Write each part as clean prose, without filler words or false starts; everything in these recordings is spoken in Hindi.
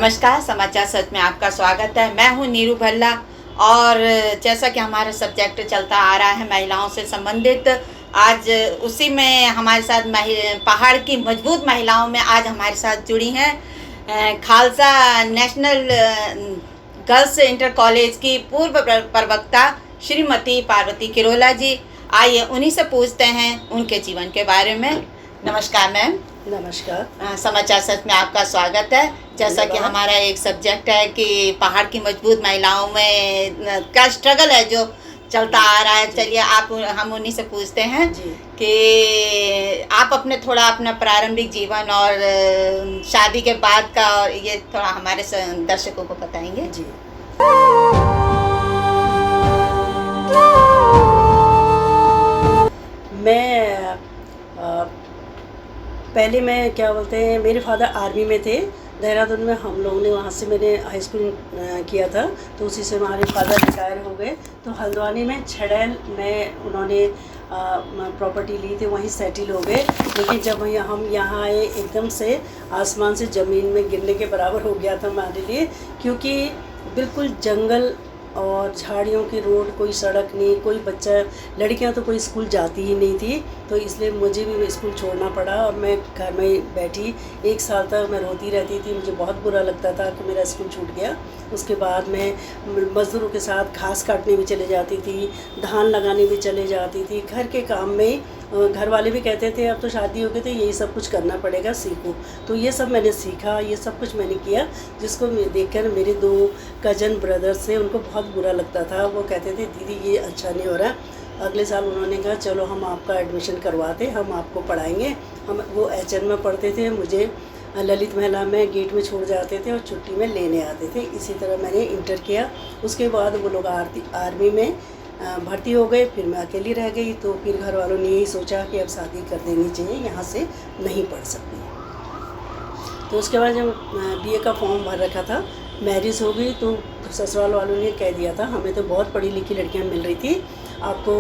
नमस्कार, समाचार सच में आपका स्वागत है। मैं हूं नीरू भल्ला और जैसा कि हमारा सब्जेक्ट चलता आ रहा है महिलाओं से संबंधित, आज उसी में हमारे साथ पहाड़ की मजबूत महिलाओं में आज हमारे साथ जुड़ी हैं Khalsa national girls inter college की पूर्व प्रवक्ता श्रीमती पार्वती किरोला जी। आइए उन्हीं से पूछते हैं उनके जीवन के बारे में। नमस्कार मैम। नमस्कार। समाचार सच में आपका स्वागत है। जैसा कि हमारा एक सब्जेक्ट है कि पहाड़ की मजबूत महिलाओं में क्या स्ट्रगल है जो चलता आ रहा है। चलिए हम उन्हीं से पूछते हैं कि आप अपना प्रारंभिक जीवन और शादी के बाद का और ये थोड़ा हमारे दर्शकों को बताएंगे जी। पहले मैं क्या बोलते हैं, मेरे फादर आर्मी में थे देहरादून में। हम लोगों ने वहाँ से मैंने हाई स्कूल किया था, तो उसी से हमारे फादर रिटायर हो गए। तो हल्द्वानी में छड़ैल में उन्होंने प्रॉपर्टी ली थी, वहीं सेटल हो गए। लेकिन जब हम यहाँ आए, एकदम से आसमान से ज़मीन में गिरने के बराबर हो गया था हमारे लिए, क्योंकि बिल्कुल जंगल और झाड़ियों की रोड, कोई सड़क नहीं, कोई बच्चा, लड़कियां तो कोई स्कूल जाती ही नहीं थी। तो इसलिए मुझे भी स्कूल छोड़ना पड़ा और मैं घर में ही बैठी। 1 साल तक मैं रोती रहती थी, मुझे बहुत बुरा लगता था कि मेरा स्कूल छूट गया। उसके बाद मैं मज़दूरों के साथ घास काटने भी चले जाती थी, धान लगाने भी चले जाती थी, घर के काम में। घर वाले भी कहते थे अब तो शादी हो गई तो यही सब कुछ करना पड़ेगा, सीखो। तो ये सब मैंने सीखा, ये सब कुछ मैंने किया, जिसको देखकर मेरे 2 कज़न ब्रदर्स थे, उनको बहुत बुरा लगता था। वो कहते थे दीदी ये अच्छा नहीं हो रहा। अगले साल उन्होंने कहा चलो हम आपका एडमिशन करवाते, हम आपको पढ़ाएंगे। हम वो HN में पढ़ते थे, मुझे ललित महला में गेट में छोड़ जाते थे और छुट्टी में लेने आते थे। इसी तरह मैंने इंटर किया। उसके बाद वो लोग आर्मी में भर्ती हो गए, फिर मैं अकेली रह गई। तो फिर घर वालों ने यही सोचा कि अब शादी कर देनी चाहिए, यहाँ से नहीं पढ़ सकती। तो उसके बाद जब BA का फॉर्म भर रखा था, मैरिज हो गई, तो ससुराल वालों ने कह दिया था, हमें तो बहुत पढ़ी लिखी लड़कियाँ मिल रही थी, आपको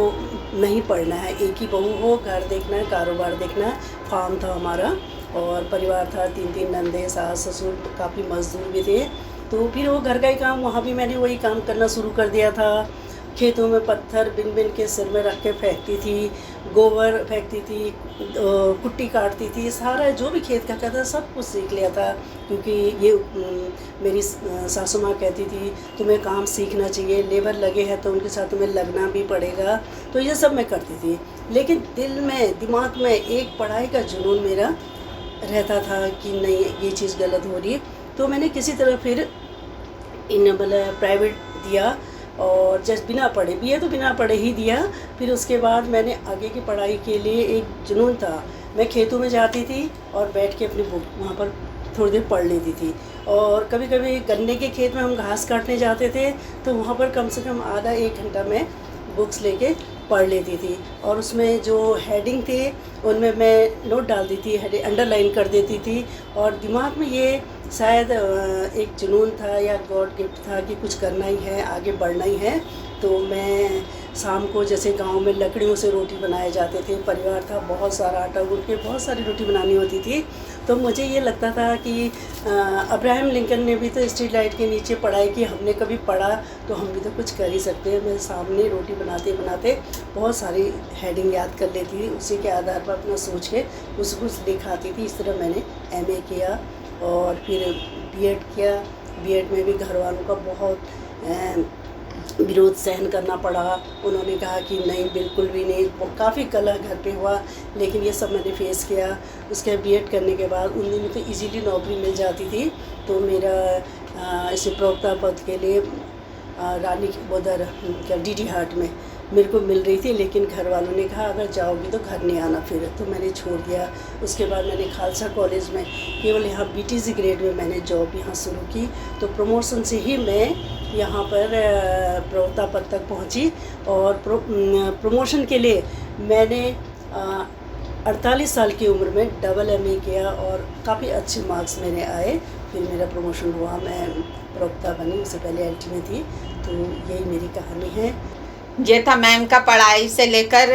नहीं पढ़ना है, एक ही बहू हो, घर देखना है, कारोबार देखना है। फार्म था हमारा और परिवार था, 3 नंदे, सास ससुर, काफ़ी मजदूर भी थे। तो फिर वो घर का ही काम, वहाँ भी मैंने वही काम करना शुरू कर दिया था। खेतों में पत्थर बिन बिन के सिर में रख के फेंकती थी, गोबर फेंकती थी, कुट्टी काटती थी, सारा जो भी खेत का था सब कुछ सीख लिया था। क्योंकि ये मेरी सासू माँ कहती थी तुम्हें काम सीखना चाहिए, लेबर लगे हैं तो उनके साथ तुम्हें लगना भी पड़ेगा। तो ये सब मैं करती थी, लेकिन दिमाग में एक पढ़ाई का जुनून मेरा रहता था कि नहीं ये चीज़ गलत हो रही है। तो मैंने किसी तरह फिर प्राइवेट दिया और जस्ट बिना पढ़े, BA तो बिना पढ़े ही दिया। फिर उसके बाद मैंने आगे की पढ़ाई के लिए एक जुनून था, मैं खेतों में जाती थी और बैठ के अपनी बुक वहाँ पर थोड़ी देर पढ़ लेती थी। और कभी कभी गन्ने के खेत में हम घास काटने जाते थे, तो वहाँ पर कम से कम आधा 1 घंटा मैं बुक्स लेके पढ़ लेती थी। और उसमें जो हेडिंग थे उनमें मैं नोट डाल देती थी, अंडरलाइन कर देती थी। और दिमाग में ये शायद एक जुनून था या गॉड गिफ्ट था कि कुछ करना ही है, आगे बढ़ना ही है। तो मैं शाम को, जैसे गांव में लकड़ियों से रोटी बनाए जाते थे, परिवार था, बहुत सारा आटा गूंथ के बहुत सारी रोटी बनानी होती थी। तो मुझे ये लगता था कि अब्राहम लिंकन ने भी तो स्ट्रीट लाइट के नीचे पढ़ाई की, हमने कभी पढ़ा तो हम भी तो कुछ कर ही सकते हैं। मैं सामने रोटी बनाते बनाते बहुत सारी हेडिंग याद कर लेती थी, उसी के आधार पर अपना सोच के उसको दिखाती थी। इस तरह मैंने MA किया और फिर B.Ed किया। B.Ed में भी घर वालों का बहुत विरोध सहन करना पड़ा। उन्होंने कहा कि नहीं, बिल्कुल भी नहीं, काफ़ी कलह घर पे हुआ, लेकिन ये सब मैंने फेस किया। उसके B.Ed करने के बाद उन दिनों तो इजीली नौकरी मिल जाती थी। तो मेरा इसे प्रवक्ता पद के लिए रानी उधर क्या DD हाट में मेरे को मिल रही थी, लेकिन घर वालों ने कहा अगर जाओगी तो घर नहीं आना फिर। तो मैंने छोड़ दिया। उसके बाद मैंने खालसा कॉलेज में केवल यहाँ BTC ग्रेड में मैंने जॉब यहाँ शुरू की। तो प्रमोशन से ही मैं यहाँ पर प्रवक्ता पद तक पहुँची। और प्रमोशन के लिए मैंने 48 साल की उम्र में MA किया और काफ़ी अच्छे मार्क्स मेरे आए। फिर मेरा प्रमोशन हुआ, मैं प्रवक्ता बनी। उससे पहले LT में थी। तो यही मेरी कहानी है। ये था मैम का पढ़ाई से लेकर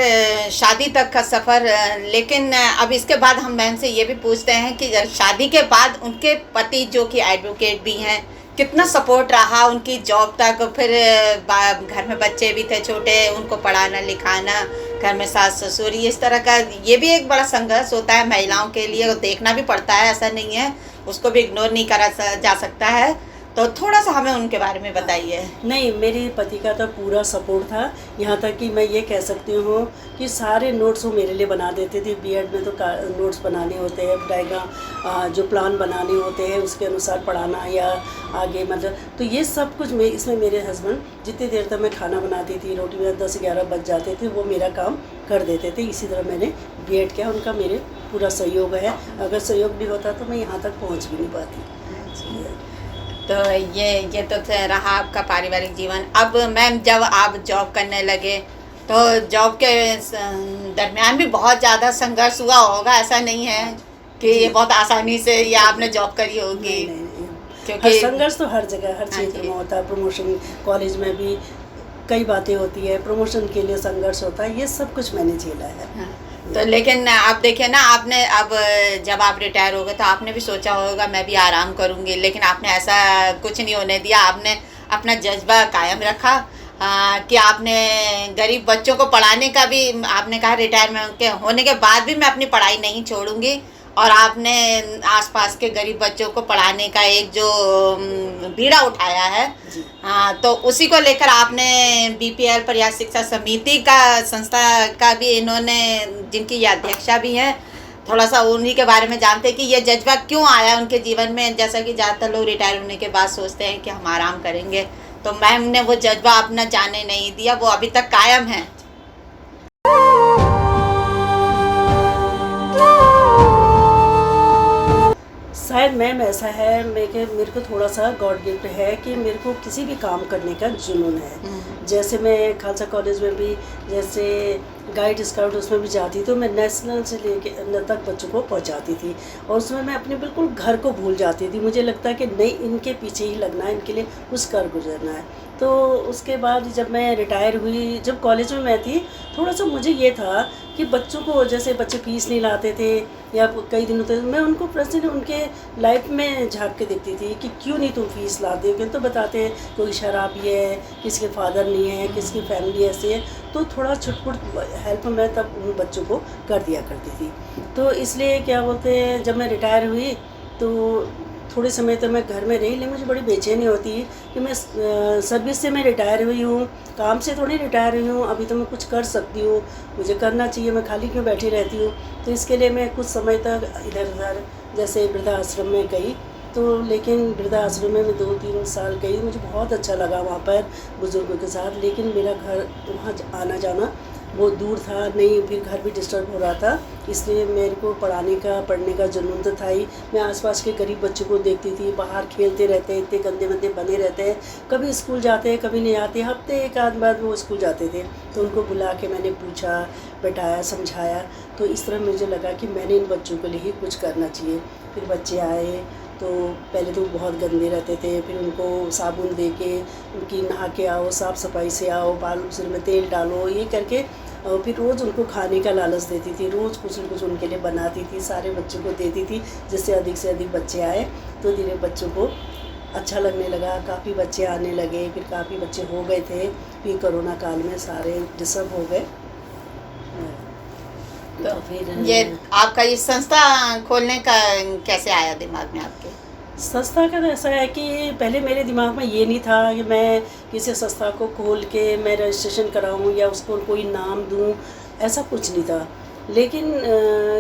शादी तक का सफ़र। लेकिन अब इसके बाद हम मैम से ये भी पूछते हैं कि शादी के बाद उनके पति जो कि एडवोकेट भी हैं, कितना सपोर्ट रहा उनकी जॉब तक। फिर घर में बच्चे भी थे छोटे, उनको पढ़ाना लिखाना, घर में सास ससुर, इस तरह का ये भी एक बड़ा संघर्ष होता है महिलाओं के लिए, और देखना भी पड़ता है, ऐसा नहीं है, उसको भी इग्नोर नहीं करा जा सकता है। तो थोड़ा सा हमें उनके बारे में बताइए। नहीं, मेरे पति का तो पूरा सपोर्ट था। यहाँ तक कि मैं ये कह सकती हूँ कि सारे नोट्स वो मेरे लिए बना देते थे। बीएड में तो नोट्स बनाने होते हैं, डायग्राम जो प्लान बनाने होते हैं उसके अनुसार पढ़ाना या आगे मतलब, तो ये सब कुछ इसमें मेरे हस्बैंड जितनी देर तक मैं खाना बनाती थी, रोटी में 10-11 बज जाते थे, वो मेरा काम कर देते थे। इसी तरह मैंने बीएड किया, उनका मेरे पूरा सहयोग है। अगर सहयोग नहीं होता तो मैं यहाँ तक पहुँच भी नहीं पाती। तो ये तो रहा आपका पारिवारिक जीवन। अब मैम जब आप जॉब करने लगे तो जॉब के दरमियान भी बहुत ज़्यादा संघर्ष हुआ होगा, ऐसा नहीं है कि ये बहुत आसानी से ये आपने जॉब करी होगी? क्योंकि संघर्ष तो हर जगह हर क्षेत्र में होता है। प्रमोशन कॉलेज में भी कई बातें होती है, प्रमोशन के लिए संघर्ष होता है, ये सब कुछ मैंने झेला है। हाँ। तो लेकिन आप देखिए ना, आपने अब जब आप रिटायर हो गए तो आपने भी सोचा होगा मैं भी आराम करूंगी, लेकिन आपने ऐसा कुछ नहीं होने दिया। आपने अपना जज्बा कायम रखा कि आपने गरीब बच्चों को पढ़ाने का भी, आपने कहा रिटायरमेंट के होने के बाद भी मैं अपनी पढ़ाई नहीं छोड़ूंगी, और आपने आसपास के गरीब बच्चों को पढ़ाने का एक जो बीड़ा उठाया है, हाँ, तो उसी को लेकर आपने बीपीएल प्रयास शिक्षा समिति का संस्था का भी, इन्होंने जिनकी ये अध्यक्षा भी हैं, थोड़ा सा उन्हीं के बारे में जानते हैं कि ये जज्बा क्यों आया उनके जीवन में। जैसा कि ज़्यादातर लोग रिटायर होने के बाद सोचते हैं कि हम आराम करेंगे, तो मैम ने वो जज्बा अपना जाने नहीं दिया, वो अभी तक कायम है। शायद मैम ऐसा है, मेरे को थोड़ा सा गॉड गिफ्ट है कि मेरे को किसी भी काम करने का जुनून है। जैसे मैं खालसा कॉलेज में भी जैसे गाइड स्काउट उसमें भी जाती, तो मैं नेशनल से लेके तक बच्चों को पहुंचाती थी, और उसमें मैं अपने बिल्कुल घर को भूल जाती थी। मुझे लगता है कि नहीं, इनके पीछे ही लगना है, इनके लिए कुछ कर गुजरना है। तो उसके बाद जब मैं रिटायर हुई, जब कॉलेज में मैं थी, थोड़ा सा मुझे ये था कि बच्चों को, जैसे बच्चे फीस नहीं लाते थे या कई दिनों तक, मैं उनको पर्सनली उनके लाइफ में झांक के देखती थी कि क्यों नहीं तुम फीस लाते हो। क्यों तो बताते हैं कोई शराबी है, किसी के फादर नहीं है, किसी की फैमिली ऐसी है, तो थोड़ा छुटपुट हेल्प मैं तब उन बच्चों को कर दिया करती थी। तो इसलिए क्या बोलते हैं, जब मैं रिटायर हुई तो थोड़े समय तक मैं घर में रही, लेकिन मुझे बड़ी बेचैनी होती है कि मैं सर्विस से मैं रिटायर हुई हूँ, काम से थोड़ी रिटायर हुई हूँ, अभी तो मैं कुछ कर सकती हूँ, मुझे करना चाहिए, मैं खाली क्यों बैठी रहती हूँ। तो इसके लिए मैं कुछ समय तक इधर उधर जैसे वृद्धाश्रम में गई, तो लेकिन वृद्धाश्रम में मैं 2-3 साल गई, मुझे बहुत अच्छा लगा वहाँ पर बुज़ुर्गों के साथ। लेकिन मेरा घर वहाँ आना जाना बहुत दूर था, नहीं, फिर घर भी डिस्टर्ब हो रहा था, इसलिए मेरे को पढ़ने का जुनून तो था ही। मैं आसपास के गरीब बच्चों को देखती थी, बाहर खेलते रहते हैं, इतने गंदे मंदे बने रहते हैं, कभी स्कूल जाते हैं कभी नहीं आते, हफ्ते एक आध बाद वो स्कूल जाते थे, तो उनको बुला के मैंने पूछा, बैठाया, समझाया। तो इस तरह मुझे लगा कि मैंने इन बच्चों के लिए ही कुछ करना चाहिए। फिर बच्चे आए तो पहले तो बहुत गंदे रहते थे, फिर उनको साबुन दे के उनकी नहा के आओ, साफ़ सफाई से आओ, बाल सिर में तेल डालो, ये करके, और फिर रोज़ उनको खाने का लालच देती थी, रोज़ कुछ न कुछ उनके लिए बनाती थी, सारे बच्चों को देती थी, जिससे अधिक से अधिक बच्चे आए। तो धीरे बच्चों को अच्छा लगने लगा, काफ़ी बच्चे आने लगे, फिर काफ़ी बच्चे हो गए थे। फिर कोरोना काल में सारे डिस्टर्ब हो गए। तो फिर ये आपका ये संस्था खोलने का कैसे आया दिमाग में आपके? संस्था का ऐसा है कि पहले मेरे दिमाग में ये नहीं था कि मैं किसी संस्था को खोल के मैं रजिस्ट्रेशन कराऊं या उसको कोई नाम दूं, ऐसा कुछ नहीं था। लेकिन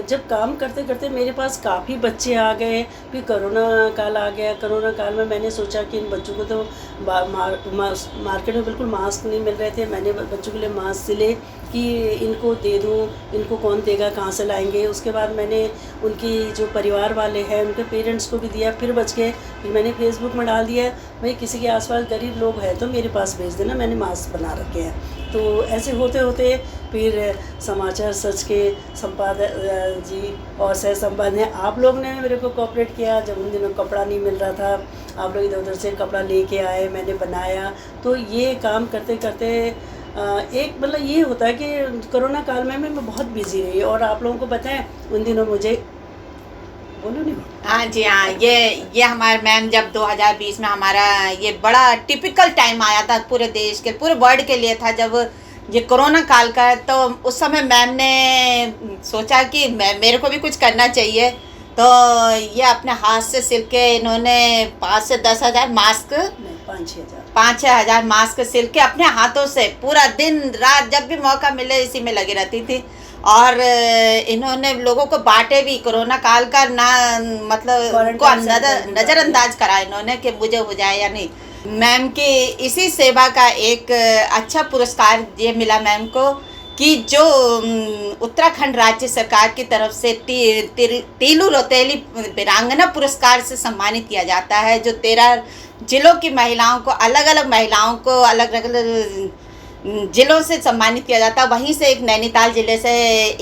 जब काम करते करते मेरे पास काफ़ी बच्चे आ गए, फिर कोरोना काल आ गया। कोरोना काल में मैंने सोचा कि इन बच्चों को तो मार्केट में बिल्कुल मास्क नहीं मिल रहे थे, मैंने बच्चों के लिए मास्क सिले कि इनको दे दूं, इनको कौन देगा, कहाँ से लाएंगे। उसके बाद मैंने उनकी जो परिवार वाले हैं उनके पेरेंट्स को भी दिया, फिर बच गए। फिर मैंने फेसबुक में डाल दिया, भाई किसी के आसपास गरीब लोग हैं तो मेरे पास भेज देना, मैंने मास्क बना रखे हैं। तो ऐसे होते होते फिर समाचार सच के संपादक जी और सह संपादक आप लोग ने मेरे को कोऑपरेट किया। जब उन दिनों कपड़ा नहीं मिल रहा था, आप लोग इधर उधर से कपड़ा लेके आए, मैंने बनाया। तो ये काम करते करते एक मतलब ये होता है कि कोरोना काल में मैं बहुत बिजी रही और आप लोगों को पता है उन दिनों मुझे बोलो नहीं। हाँ जी हाँ, ये हमारे मैम जब 2020 में हमारा ये बड़ा टिपिकल टाइम आया था पूरे देश के, पूरे वर्ल्ड के लिए था, जब ये कोरोना काल का, तो उस समय मैम ने सोचा कि मेरे को भी कुछ करना चाहिए। तो ये अपने हाथ से सिल के इन्होंने 5 से 10 हज़ार मास्क, 5-6 हज़ार मास्क सिल के अपने हाथों से पूरा दिन रात जब भी मौका मिले इसी में लगी रहती थी। और इन्होंने लोगों को बांटे भी, कोरोना काल का ना मतलब उनको नज़रअंदाज करा इन्होंने कि मुझे हो जाए या नहीं। मैम की इसी सेवा का एक अच्छा पुरस्कार ये मिला मैम को कि जो उत्तराखंड राज्य सरकार की तरफ से तीलू रौतेली वीरांगना पुरस्कार से सम्मानित किया जाता है, जो 13 जिलों की महिलाओं को, अलग अलग जिलों से सम्मानित किया जाता है। वहीं से एक नैनीताल जिले से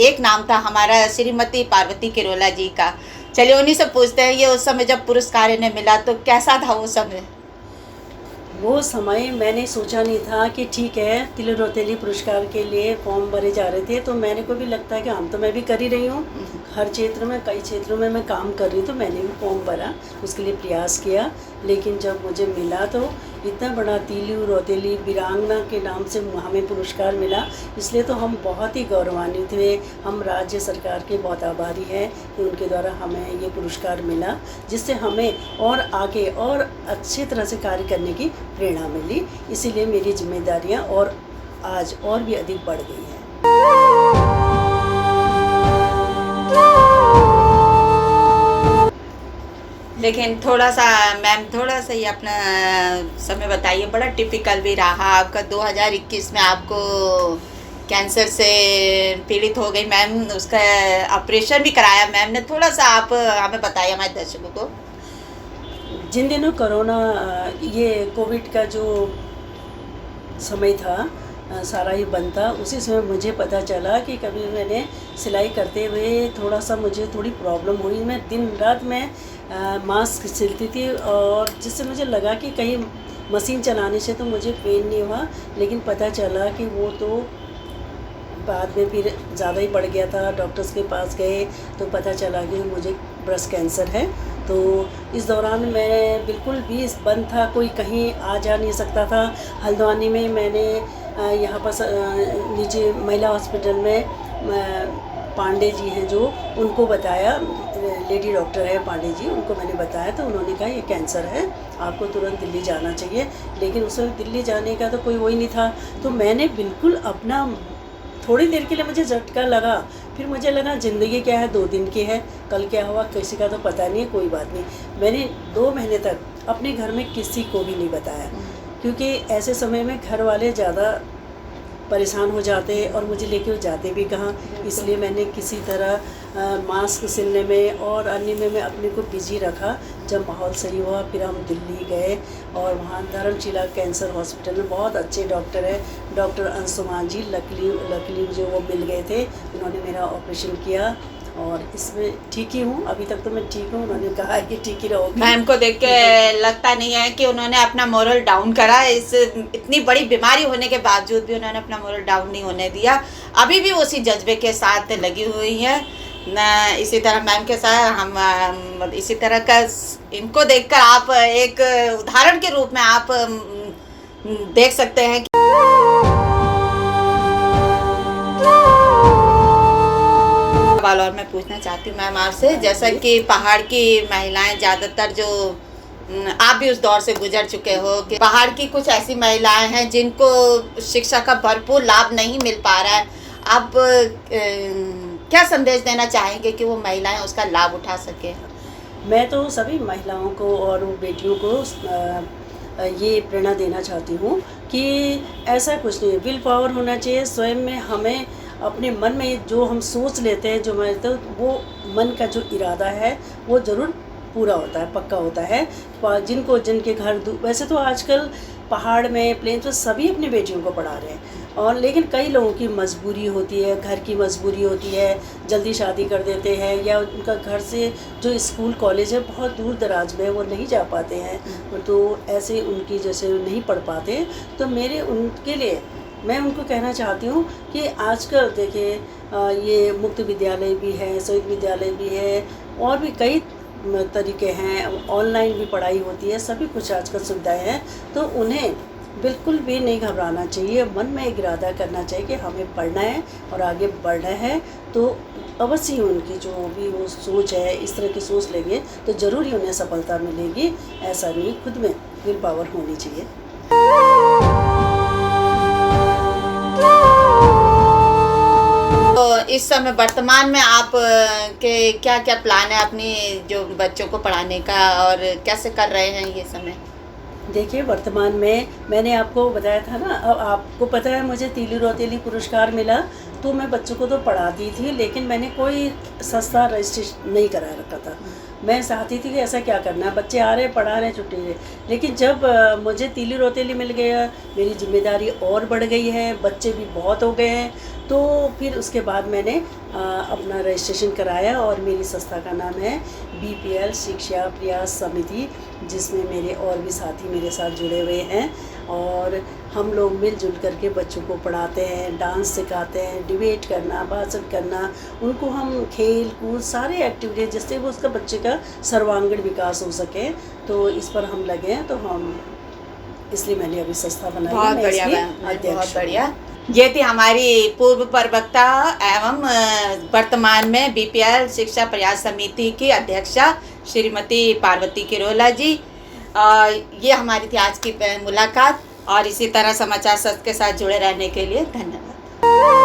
एक नाम था हमारा श्रीमती पार्वती किरोला जी का। चलिए उन्हीं से पूछते हैं, ये उस समय जब पुरस्कार इन्हें मिला तो कैसा था वो समय? वो समय मैंने सोचा नहीं था कि ठीक है तिलू रौतेली पुरस्कार के लिए फॉर्म भरे जा रहे थे, तो मैंने को भी लगता है कि हम तो मैं भी कर ही रही हूँ, हर क्षेत्र में कई क्षेत्रों में मैं काम कर रही हूँ, तो मैंने भी फॉर्म भरा, उसके लिए प्रयास किया। लेकिन जब मुझे मिला तो इतना बड़ा तिलू रौतेली वीरांगना के नाम से हमें पुरस्कार मिला, इसलिए तो हम बहुत ही गौरवान्वित हुए। हम राज्य सरकार के बहुत आभारी हैं कि उनके द्वारा हमें ये पुरस्कार मिला, जिससे हमें और आगे और अच्छी तरह से कार्य करने की प्रेरणा मिली। इसीलिए मेरी जिम्मेदारियां और आज और भी अधिक बढ़ गई हैं। लेकिन थोड़ा सा मैम, थोड़ा सा ही अपना समय बताइए, बड़ा टिपिकल भी रहा आपका। 2021 में आपको कैंसर से पीड़ित हो गई मैम, उसका ऑपरेशन भी कराया मैम ने, थोड़ा सा आप हमें बताइए, हमारे दर्शकों को। जिन दिनों कोरोना ये कोविड का जो समय था सारा ही बंद था, उसी समय मुझे पता चला कि कभी मैंने सिलाई करते हुए थोड़ा सा मुझे थोड़ी प्रॉब्लम हुई। मैं दिन रात में मास्क सिलती थी और जिससे मुझे लगा कि कहीं मशीन चलाने से तो मुझे पेन नहीं हुआ, लेकिन पता चला कि वो तो बाद में फिर ज़्यादा ही बढ़ गया था। डॉक्टर्स के पास गए तो पता चला कि मुझे ब्रेस्ट कैंसर है। तो इस दौरान मैं बिल्कुल भी बंद था, कोई कहीं आ जा नहीं सकता था। हल्द्वानी में मैंने यहाँ पर नीचे महिला हॉस्पिटल में पांडे जी हैं जो, उनको बताया, लेडी डॉक्टर है पांडे जी, उनको मैंने बताया तो उन्होंने कहा ये कैंसर है, आपको तुरंत दिल्ली जाना चाहिए। लेकिन उस समय दिल्ली जाने का तो कोई वो ही नहीं था, तो मैंने बिल्कुल अपना थोड़ी देर के लिए मुझे झटका लगा, फिर मुझे लगा ज़िंदगी क्या है, 2 दिन की है, कल क्या हुआ किसी का तो पता नहीं है, कोई बात नहीं। मैंने 2 महीने तक अपने घर में किसी को भी नहीं बताया, क्योंकि ऐसे समय में घर वाले ज़्यादा परेशान हो जाते हैं और मुझे लेके वो जाते भी कहाँ। इसलिए मैंने किसी तरह मास्क सिलने में और अन्य में मैं अपने को बिजी रखा। जब माहौल सही हुआ फिर हम दिल्ली गए और वहाँ धर्मशिला कैंसर हॉस्पिटल में बहुत अच्छे डॉक्टर है, डॉक्टर अंशुमान जी, लकली जो वो मिल गए थे, उन्होंने मेरा ऑपरेशन किया और इसमें ठीक ही हूँ, अभी तक तो मैं ठीक हूँ। उन्होंने कहा है कि ठीक ही रहोगी। मैम को देख के लगता नहीं है कि उन्होंने अपना मोरल डाउन करा, इस इतनी बड़ी बीमारी होने के बावजूद भी उन्होंने अपना मोरल डाउन नहीं होने दिया, अभी भी उसी जज्बे के साथ लगी हुई है। इसी तरह मैम के साथ हम इसी तरह का, इनको देखकर आप एक उदाहरण के रूप में आप देख सकते हैं। सवाल और मैं पूछना चाहती हूँ मैम आपसे, जैसा कि पहाड़ की महिलाएं ज़्यादातर, जो आप भी उस दौर से गुजर चुके हो कि पहाड़ की कुछ ऐसी महिलाएं हैं जिनको शिक्षा का भरपूर लाभ नहीं मिल पा रहा है, आप क्या संदेश देना चाहेंगे कि वो महिलाएं उसका लाभ उठा सकें? मैं तो सभी महिलाओं को और बेटियों को ये प्रेरणा देना चाहती हूँ कि ऐसा कुछ नहीं है, विल पावर होना चाहिए स्वयं में। हमें अपने मन में जो हम सोच लेते हैं, जो मैं तो वो मन का जो इरादा है वो ज़रूर पूरा होता है, पक्का होता है। जिनके घर वैसे तो आजकल पहाड़ में, प्लेन्स में सभी अपनी बेटियों को पढ़ा रहे हैं, और लेकिन कई लोगों की मजबूरी होती है, घर की मजबूरी होती है, जल्दी शादी कर देते हैं, या उनका घर से जो स्कूल कॉलेज है बहुत दूर दराज में, वो नहीं जा पाते हैं, तो ऐसे उनकी जैसे नहीं पढ़ पाते। तो मेरे उनके लिए मैं उनको कहना चाहती हूँ कि आजकल देखिए ये मुक्त विद्यालय भी है, संयुक्त विद्यालय भी है, और भी कई तरीके हैं, ऑनलाइन भी पढ़ाई होती है, सभी कुछ आजकल सुविधाएं हैं। तो उन्हें बिल्कुल भी नहीं घबराना चाहिए, मन में एक इरादा करना चाहिए कि हमें पढ़ना है और आगे बढ़ना है। तो अवश्य ही उनकी जो भी वो सोच है, इस तरह की सोच लेंगे तो ज़रूर ही उन्हें सफलता मिलेगी। ऐसा नहीं, खुद में विल पावर होनी चाहिए। तो इस समय वर्तमान में आप के क्या क्या प्लान है अपनी जो बच्चों को पढ़ाने का, और कैसे कर रहे हैं ये समय? देखिए, वर्तमान में मैंने आपको बताया था ना, अब आपको पता है मुझे तीली रोतेली पुरस्कार मिला, तो मैं बच्चों को तो पढ़ाती थी, लेकिन मैंने कोई संस्था रजिस्ट्रेशन नहीं करा रखा था। मैं चाहती थी कि ऐसा क्या करना है, बच्चे आ रहे पढ़ा रहे छुट्टी रहे। लेकिन जब मुझे तीली रोतेली मिल गया, मेरी जिम्मेदारी और बढ़ गई है, बच्चे भी बहुत हो गए हैं, तो फिर उसके बाद मैंने अपना रजिस्ट्रेशन कराया, और मेरी संस्था का नाम है BPL शिक्षा प्रयास समिति, जिसमें मेरे और भी साथी मेरे साथ जुड़े हुए हैं। और हम लोग मिलजुल करके बच्चों को पढ़ाते हैं, डांस सिखाते हैं, डिबेट करना, भाषण करना, उनको हम खेल कूद सारे एक्टिविटी जिससे वो उसका बच्चे का सर्वांगीण विकास हो सके, तो इस पर हम लगे हैं। तो हम इसलिए मैंने अभी संस्था बनाई है, मैं इसकी अध्यक्ष बहुत बढ़िया। ये थी हमारी पूर्व प्रवक्ता एवं वर्तमान में BPL शिक्षा प्रयास समिति की अध्यक्षा श्रीमती पार्वती किरोला जी। ये हमारी थी आज की मुलाकात, और इसी तरह समाचार सत्र के साथ जुड़े रहने के लिए धन्यवाद।